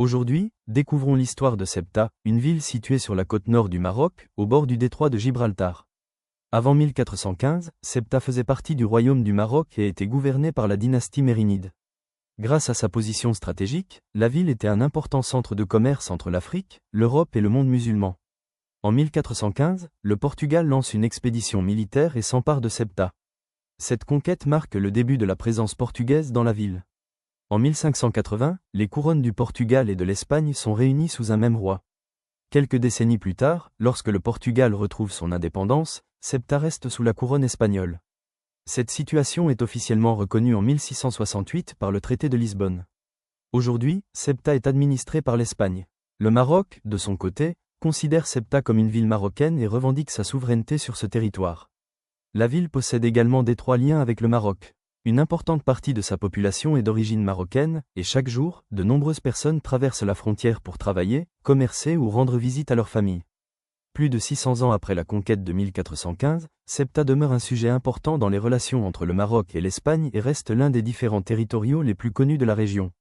Aujourd'hui, découvrons l'histoire de Ceuta, une ville située sur la côte nord du Maroc, au bord du détroit de Gibraltar. Avant 1415, Ceuta faisait partie du royaume du Maroc et était gouvernée par la dynastie mérinide. Grâce à sa position stratégique, la ville était un important centre de commerce entre l'Afrique, l'Europe et le monde musulman. En 1415, le Portugal lance une expédition militaire et s'empare de Ceuta. Cette conquête marque le début de la présence portugaise dans la ville. En 1580, les couronnes du Portugal et de l'Espagne sont réunies sous un même roi. Quelques décennies plus tard, lorsque le Portugal retrouve son indépendance, Ceuta reste sous la couronne espagnole. Cette situation est officiellement reconnue en 1668 par le traité de Lisbonne. Aujourd'hui, Ceuta est administrée par l'Espagne. Le Maroc, de son côté, considère Ceuta comme une ville marocaine et revendique sa souveraineté sur ce territoire. La ville possède également d'étroits liens avec le Maroc. Une importante partie de sa population est d'origine marocaine, et chaque jour, de nombreuses personnes traversent la frontière pour travailler, commercer ou rendre visite à leur famille. Plus de 600 ans après la conquête de 1415, Ceuta demeure un sujet important dans les relations entre le Maroc et l'Espagne et reste l'un des différends territoriaux les plus connus de la région.